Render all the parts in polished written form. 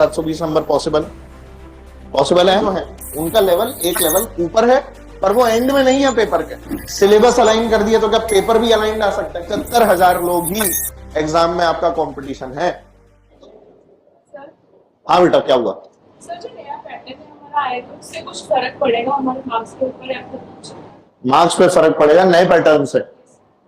720 number possible है उनका level एक लेवल ऊपर है, पर वो एंड में नहीं है पेपर के। सिलेबस अलाइन कर दिया तो क्या पेपर भी अलाइन आ सकता है? 71,000 लोग ही एग्जाम में आपका कंपटीशन है। हाँ बेटा, क्या हुआ? सर, जो नया पैटर्न है हमारा आएगा, उससे कुछ फर्क पड़ेगा हमारे मार्क्स के ऊपर या फिर कुछ? मार्क्स पे फर्क पड़ेगा, नए पैटर्न से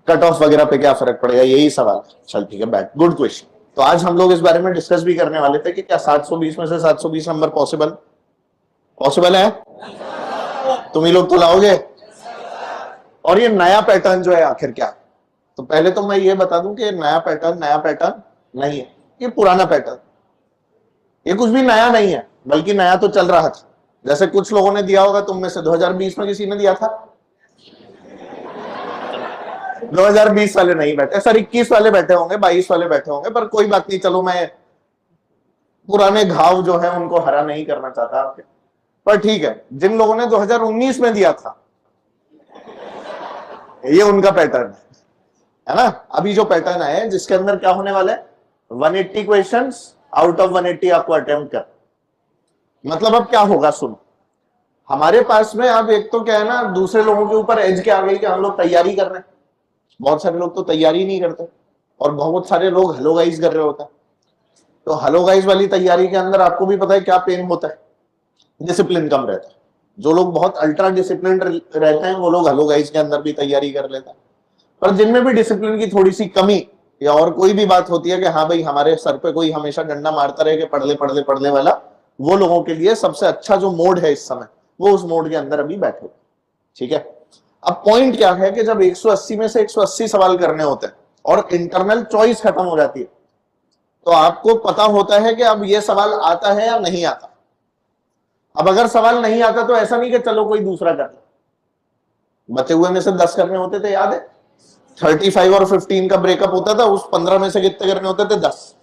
कट ऑफ वगैरह पे क्या फर्क पड़ेगा, यही सवाल है। चल ठीक है, बैठ, गुड क्वेश्चन। तो आज हम लोग इस बारे में डिस्कस भी करने वाले थे कि क्या 720 में से 720 नंबर पॉसिबल है? तुम ही लोग तो लाओगे। और ये नया पैटर्न जो है आखिर क्या है? तो पहले तो मैं ये बता दूं कि नया पैटर्न नहीं है, ये पुराना पैटर्न। ये कुछ भी नया नहीं है, बल्कि नया तो चल रहा था। जैसे कुछ लोगों ने दिया होगा, तुम में से 2020 में किसी ने दिया था? 2020 वाले नहीं बैठे सर, 21 वाले बैठे होंगे, 22 वाले बैठे होंगे, पर कोई बात नहीं। चलो, मैं पुराने घाव जो है उनको हरा नहीं करना चाहता आपके, पर ठीक है। जिन लोगों ने 2019 में दिया था, ये उनका पैटर्न है ना। अभी जो पैटर्न है जिसके अंदर क्या होने वाला है, 180 क्वेश्चंस आउट ऑफ 180 आपको अटेम्प्ट कर। मतलब अब क्या होगा, सुनो। हमारे पास में अब एक तो क्या है ना, दूसरे लोगों के ऊपर एज क्या आ गई कि हम लोग तैयारी कर रहे हैं। बहुत सारे लोग तो तैयारी नहीं करते, और बहुत सारे लोग हेलो गाइस कर रहे होते हैं। तो हेलो गाइस वाली तैयारी के अंदर आपको भी पता है क्या पेन होता है, डिसिप्लिन कम रहता है। जो लोग बहुत अल्ट्रा डिसिप्लिन रहते हैं वो लोग हेलो गाइस के अंदर भी तैयारी कर लेते हैं। पर जिनमें भी डिसिप्लिन की थोड़ी सी कमी या और कोई भी बात होती है कि हाँ भाई हमारे सर पे कोई हमेशा डंडा मारता रहे कि पढ़ ले वाला, वो लोगों के लिए सबसे अच्छा जो मोड है इस समय, वो उस मोड के अंदर अभी बैठे। ठीक है। अब पॉइंट क्या है कि जब 180 में से 180 सवाल करने होते हैं और इंटरनल चॉइस खत्म हो जाती है, तो आपको पता होता है कि अब ये सवाल आता है या नहीं आता। अब अगर सवाल नहीं आता तो ऐसा नहीं कि चलो कोई दूसरा कर ले। बचे हुए में से 10 करने होते थे, याद है? 35 और 15 का ब्रेकअप होता था, उस 15 में से कितने करने होते थे? 10।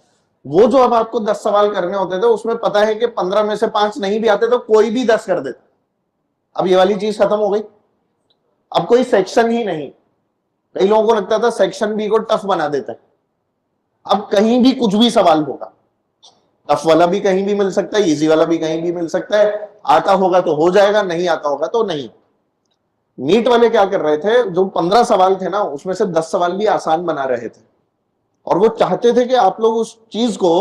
वो जो अब आपको 10 सवाल करने होते थे, उसमें पता है कि 15 में से 5 नहीं भी आते तो कोई भी 10 कर देता। अब ये वाली चीज खत्म हो गई। अब कोई सेक्शन ही नहीं। कई लोगों को लगता था सेक्शन बी को टफ बना देता है। अब कहीं भी कुछ भी सवाल होगा, टफ वाला भी कहीं भी मिल सकता है, इजी वाला भी कहीं भी मिल सकता है। आता होगा तो हो जाएगा, नहीं आता होगा तो नहीं। नीट वाले क्या कर रहे थे, जो 15 सवाल थे ना, उसमें से 10 सवाल भी आसान बना रहे थे, और वो चाहते थे कि आप लोग उस चीज को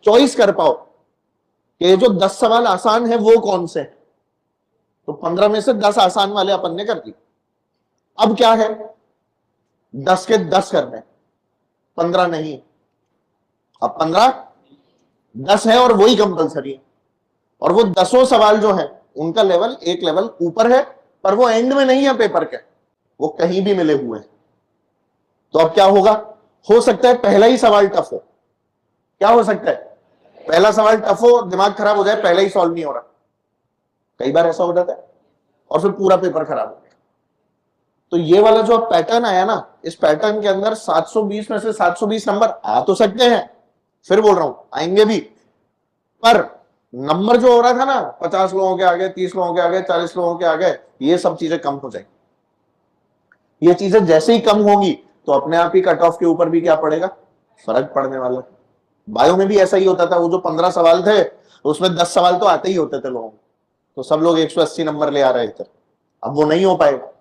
चॉइस कर पाओ कि जो 10 सवाल आसान है वो कौन से। तो 15 में से 10 आसान वाले अपन ने कर दिए। अब क्या है, 10 के 10 करने, 15 नहीं। अब 15 10 है और वही कंपलसरी है। और वो 10 सवाल जो है उनका लेवल एक लेवल ऊपर है, पर वो एंड में नहीं है पेपर के, वो कहीं भी मिले हुए हैं। तो अब क्या होगा, हो सकता है पहला ही सवाल टफ हो। क्या हो सकता है? पहला सवाल टफ हो, दिमाग खराब हो जाए, पहला ही सॉल्व नहीं हो रहा। कई बार ऐसा हो जाता है, और फिर पूरा पेपर खराब हो गया। तो ये वाला जो पैटर्न आया ना, इस पैटर्न के अंदर 720 में से 720 नंबर आ तो सकते हैं, फिर बोल रहा हूं आएंगे भी, पर नंबर जो हो रहा था ना, 50 लोगों के आगे, 30 लोगों के आगे, 40 लोगों के आगे, ये सब चीजें कम हो जाएंगी। ये चीजें जैसे ही कम होंगी तो अपने आप ही कट ऑफ के ऊपर भी क्या पड़ेगा, फर्क पड़ने वाला। बायो में भी ऐसा ही होता था, वो जो 15 सवाल थे उसमें 10 सवाल तो आते ही होते थे लोगों को, तो सब लोग 180 नंबर ले आ रहे थे। अब वो नहीं हो पाएगा।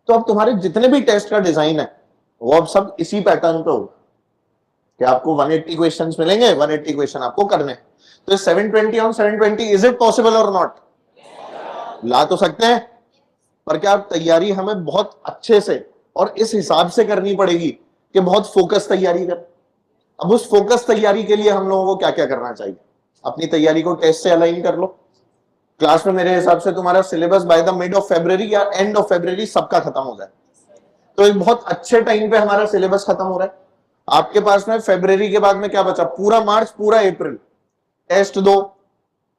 तो अब तुम्हारे जितने भी टेस्ट का डिजाइन है वो अब सब इसी पैटर्न पे होगा कि आपको 180 क्वेश्चंस मिलेंगे, 180 क्वेश्चन आपको करने। तो 720 ऑन 720, इज इट पॉसिबल और नॉट? ला तो सकते हैं, पर क्या तैयारी हमें बहुत अच्छे से और इस हिसाब से करनी पड़ेगी कि बहुत फोकस तैयारी कर। अब उस फोकस तैयारी के लिए हम लोगों को क्या क्या करना चाहिए? अपनी तैयारी को टेस्ट से अलाइन कर लो। क्लास में मेरे हिसाब से तुम्हारा syllabus by the mid of February या एंड ऑफ फरवरी सबका खत्म हो जाए, तो एक बहुत अच्छे टाइम पे हमारा सिलेबस खत्म हो रहा है। आपके पास में फरवरी के बाद में क्या बचा? पूरा मार्च, पूरा अप्रैल टेस्ट दो।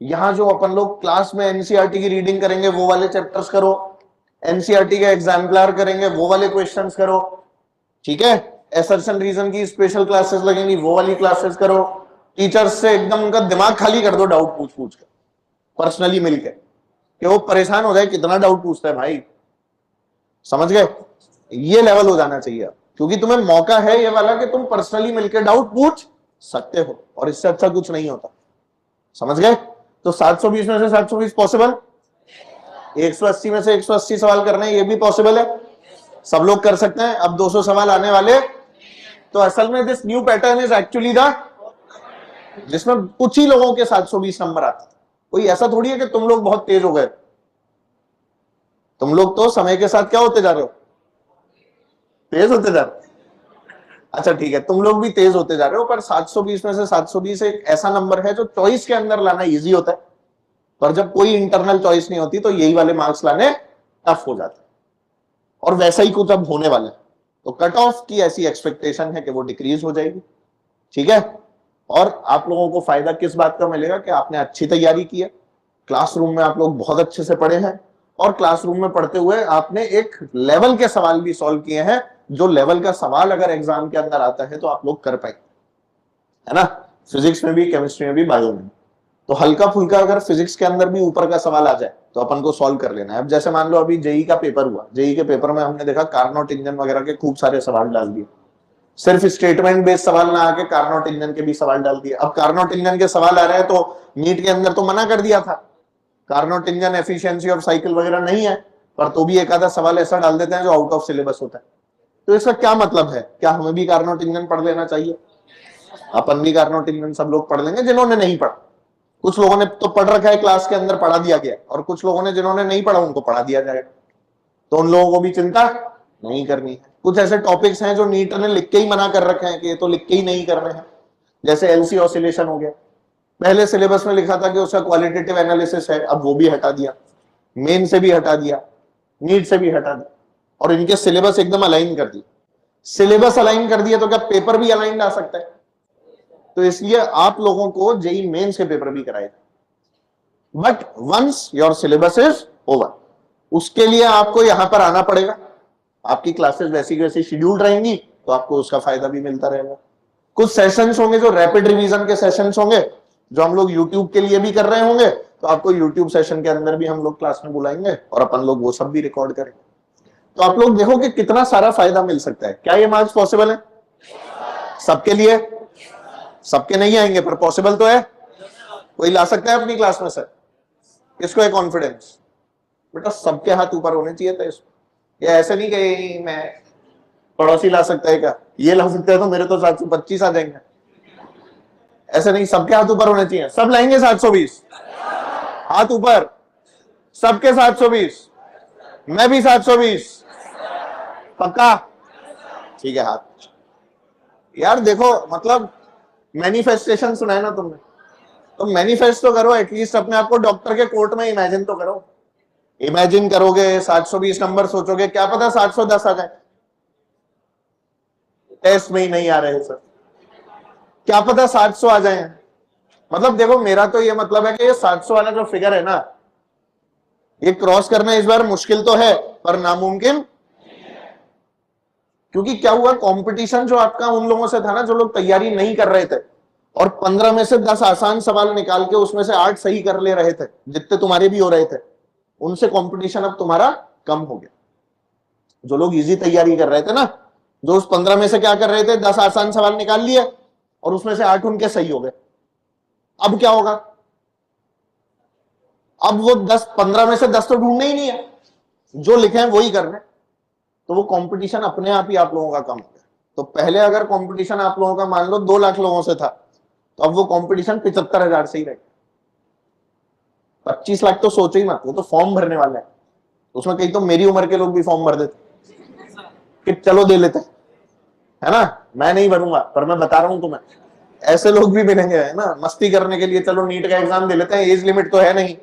यहां जो अपन लोग क्लास में एनसीईआरटी की रीडिंग करेंगे वो वाले चैप्टर्स करो, एनसीईआरटी का एग्जाम्पलर करेंगे वो वाले क्वेश्चंस करो। ठीक है। असर्शन रीजन की स्पेशल क्लासेस लगेंगी, वो वाली क्लासेस करो। टीचर्स से एकदम उनका दिमाग खाली कर दो, डाउट पूछ पूछ कर, पर्सनली मिलके, कि वो परेशान हो जाए कितना डाउट पूछता है भाई। समझ गए? ये लेवल हो जाना चाहिए, क्योंकि तुम्हें मौका है ये वाला कि तुम पर्सनली मिलकर डाउट पूछ सकते हो, और इससे अच्छा कुछ नहीं होता। समझ गए? तो 720 में से 720 पॉसिबल, 180 में से 180 सवाल करने ये भी पॉसिबल है, सब लोग कर सकते हैं। अब 200 सवाल आने वाले। तो असल में this new pattern is actually the, जिसमें कुछ ही लोगों के 720 नंबर आते। कोई ऐसा थोड़ी है कि तुम लोग बहुत तेज हो गए, तुम लोग तो समय के साथ क्या होते जा रहे हो, तेज होते जा रहे हो। अच्छा ठीक है, तुम लोग भी तेज होते जा रहे हो, पर 720 में से 720 एक ऐसा नंबर है जो चॉइस के अंदर लाना इजी होता है, पर जब कोई इंटरनल चॉइस नहीं होती तो यही वाले मार्क्स लाने टफ हो जाते हैं। और वैसा ही कुछ अब होने वाला है, तो कट ऑफ की ऐसी एक्सपेक्टेशन है कि वो डिक्रीज हो जाएगी। ठीक है, और आप लोगों को फायदा किस बात का मिलेगा कि आपने अच्छी तैयारी की है, क्लासरूम में आप लोग बहुत अच्छे से पढ़े हैं, और क्लासरूम में पढ़ते हुए आपने एक लेवल के सवाल भी सॉल्व किए हैं, जो लेवल का सवाल अगर एग्जाम के अंदर आता है तो आप लोग कर पाएंगे, है ना। फिजिक्स में भी, केमिस्ट्री में भी, बायो में। तो हल्का फुल्का अगर फिजिक्स के अंदर भी ऊपर का सवाल आ जाए तो अपन को सॉल्व कर लेना है। अब जैसे मान लो अभी जेई का पेपर हुआ, जेई के पेपर में हमने देखा कार्नोट इंजन वगैरह के खूब सारे सवाल डाल दिए, सिर्फ स्टेटमेंट बेस्ड सवाल ना आके कार्नोट इंजन के भी सवाल डाल दिए। अब कार्नोट इंजन के सवाल आ रहे हैं तो नीट के अंदर तो मना कर दिया था, Carnot engine efficiency of cycle वगैरह नहीं है, पर तो भी एक आधा सवाल ऐसा डाल देते हैं जो आउट ऑफ सिलेबस होता है। तो इसका क्या मतलब है, क्या हमें भी कार्नोट इंजन पढ़ लेना चाहिए? अपन भी कार्नोट इंजन सब लोग पढ़ लेंगे जिन्होंने नहीं पढ़ा। कुछ लोगों ने तो पढ़ रखा है, क्लास के अंदर पढ़ा दिया गया, और कुछ लोगों ने जिन्होंने नहीं पढ़ा उनको पढ़ा दिया जाएगा, तो उन लोगों को भी चिंता नहीं करनी है। कुछ ऐसे टॉपिक्स हैं जो नीट ने लिख के ही मना कर रखे हैं कि ये तो लिख के ही नहीं करने हैं, जैसे एलसी ऑसिलेशन हो गया, पहले सिलेबस में लिखा था कि उसका क्वालिटेटिव एनालिसिस है, अब वो भी हटा दिया, मेन से भी हटा दिया, नीट से भी हटा दिया, और इनके सिलेबस एकदम अलाइन कर दिए। सिलेबस अलाइन कर दिया तो क्या पेपर भी अलाइन आ सकता है? तो इसलिए आप लोगों को जेई मेंस के पेपर भी कराए, but once your syllabus is over, उसके लिए आपको यहां पर आना पड़ेगा। आपकी क्लासेस वैसी वैसी शेड्यूल्ड रहेंगी तो आपको उसका फायदा भी मिलता रहेगा। कुछ सेशंस होंगे जो रैपिड रिवीजन के सेशंस होंगे, जो हम लोग यूट्यूब के लिए भी कर रहे होंगे, तो आपको यूट्यूब सेशन के अंदर भी हम लोग क्लास में बुलाएंगे और अपन लोग वो सब भी रिकॉर्ड करेंगे। तो आप लोग देखो कि कितना सारा फायदा मिल सकता है। क्या ये मार्क्स पॉसिबल है सबके लिए? सबके नहीं आएंगे पर पॉसिबल तो है। कोई ला सकता है अपनी क्लास में से? किसको है कॉन्फिडेंस? बेटा सबके हाथ ऊपर होने चाहिए था इसमें। ये ऐसे नहीं कि मैं पड़ोसी ला सकता है, क्या ये ला सकता है तो मेरे तो 725 आ जाएंगे, ऐसे नहीं, सबके हाथ ऊपर होने चाहिए। सब लाएंगे 720? हाथ ऊपर, सबके 720, मैं भी 720, पक्का? ठीक है हाथ। यार देखो, मतलब मैनिफेस्टेशन सुना है ना तुमने, तो मैनिफेस्ट तो करो, एटलीस्ट अपने आप को डॉक्टर के कोर्ट में इमेजिन तो करो। इमेजिन करोगे 720 नंबर, सोचोगे क्या पता 710 आ जाए। टेस्ट में ही नहीं आ रहे सर, क्या पता 700 आ जाए। मतलब देखो, मेरा तो ये मतलब है कि ये 700 वाला जो फिगर है ना, ये क्रॉस करना इस बार मुश्किल तो है पर नामुमकिन। क्योंकि क्या हुआ, कंपटीशन जो आपका उन लोगों से था ना जो लोग तैयारी नहीं कर रहे थे, और 15 में से 10 आसान सवाल निकाल के उसमें से 8 सही कर ले रहे थे, जितने तुम्हारे भी हो रहे थे, उनसे कंपटीशन अब तुम्हारा कम हो गया। जो लोग इजी तैयारी कर रहे थे ना, जो उस 15 में से क्या कर रहे थे, 10 आसान सवाल निकाल लिए और उसमें से 8 उनके सही हो गए। अब क्या होगा, अब वो 15 में से 10 तो ढूंढने ही नहीं है, जो लिखे हैं वही करने। तो वो कंपटीशन अपने आप ही आप लोगों का कम हो गया। तो पहले अगर कंपटीशन आप लोगों का मान लो 2 लाख लोगों से था, तो अब वो कंपटीशन 75,000 से ही रहे। 25 लाख तो सोचो ही मत, वो तो फॉर्म भरने वाला है, उसमें कहीं तो मेरी उम्र के लोग भी फॉर्म भर देते कि चलो दे लेते, है ना। मैं नहीं भरूंगा पर मैं बता रहा हूं तुम्हें, ऐसे लोग भी मिलेंगे, है ना, मस्ती करने के लिए चलो नीट का एग्जाम दे लेते हैं, एज लिमिट तो है नहीं।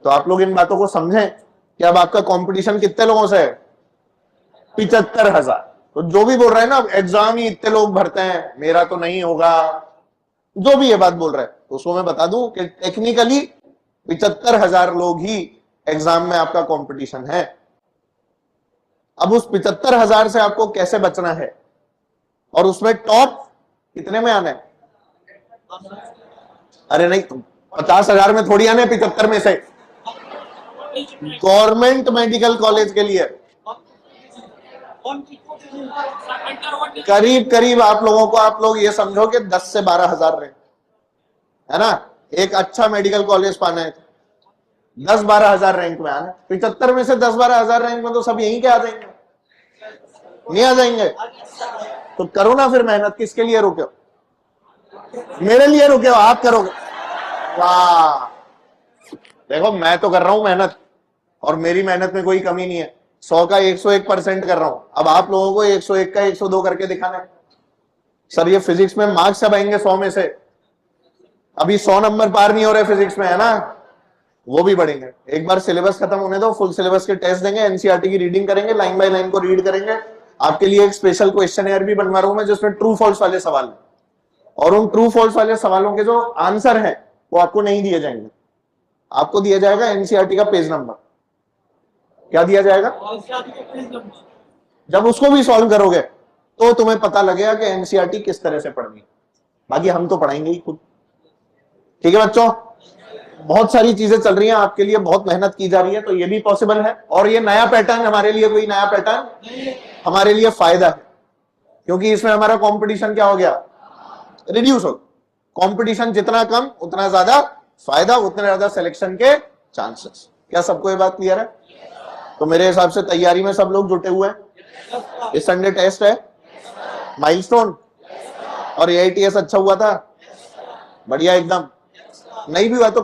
तो आप लोग इन बातों को समझें कि अब आपका कंपटीशन कितने लोगों से है, 75,000। तो जो भी बोल रहे हैं ना एग्जाम ही इतने लोग भरते हैं, मेरा तो नहीं होगा, जो भी ये बात बोल रहे हैं, तो उसको मैं बता दूं कि टेक्निकली 75,000 लोग ही एग्जाम में आपका कंपटीशन है। अब उस 75,000 से आपको कैसे बचना है, और उसमें टॉप कितने में आना है? अरे नहीं, 50,000 में थोड़ी आने, 75 में से। गवर्नमेंट मेडिकल कॉलेज के लिए करीब करीब आप लोगों को, आप लोग ये समझो कि 10 से 12,000 रहे, है ना। एक अच्छा मेडिकल कॉलेज पाना है, 10-12 हजार रैंक में आना, 75 में से 10-12 हजार रैंक में तो सब यहीं के आ जाएंगे, नहीं आ जाएंगे? तो करो ना फिर मेहनत, किसके लिए रुके हो? मेरे लिए रुके हो, आप करोगे? वाह, देखो मैं तो कर रहा हूं मेहनत, और मेरी मेहनत में कोई कमी नहीं है, 100 का 101% कर रहा हूं। अब आप लोगों को 101 का 102 करके दिखाना है। सर ये फिजिक्स में मार्क्स सब आएंगे 100 में से, अभी 100 नंबर पार नहीं हो रहे फिजिक्स में, है ना? वो भी बढ़ेंगे। एक बार सिलेबस खत्म होने दो, फुल सिलेबस के टेस्ट देंगे, एनसीईआरटी की रीडिंग करेंगे, लाइन बाय लाइन को रीड करेंगे। आपके लिए एक स्पेशल क्वेश्चन भी बनवा रहा हूं मैं, जिसमें ट्रू फॉल्स वाले सवाल हैं, और उन ट्रू फॉल्स वाले सवालों के जो आंसर हैं वो आपको नहीं दिए जाएंगे, आपको दिया जाएगा एनसीईआरटी का पेज नंबर। क्या दिया जाएगा? जब उसको भी सॉल्व करोगे तो तुम्हें पता लगेगा कि एनसीईआरटी किस तरह से पढ़नी है। बाकी हम तो पढ़ाएंगे ही खुद। ठीक है बच्चों, बहुत सारी चीजें चल रही हैं आपके लिए, बहुत मेहनत की जा रही है, तो ये भी पॉसिबल है। और ये नया पैटर्न हमारे लिए कोई नया पैटर्न हमारे लिए फायदा है, क्योंकि इसमें हमारा कंपटीशन क्या हो गया? रिड्यूस हो। कंपटीशन जितना कम उतना ज्यादा फायदा, उतने ज्यादा सिलेक्शन के चांसेस। क्या सबको ये बात क्लियर है? तो मेरे हिसाब से तैयारी में सब लोग जुटे हुए हैं। इस संडे टेस्ट है, माइलस्टोन, और एआईटीएस अच्छा हुआ था, बढ़िया एकदम। नहीं भी हुआ तो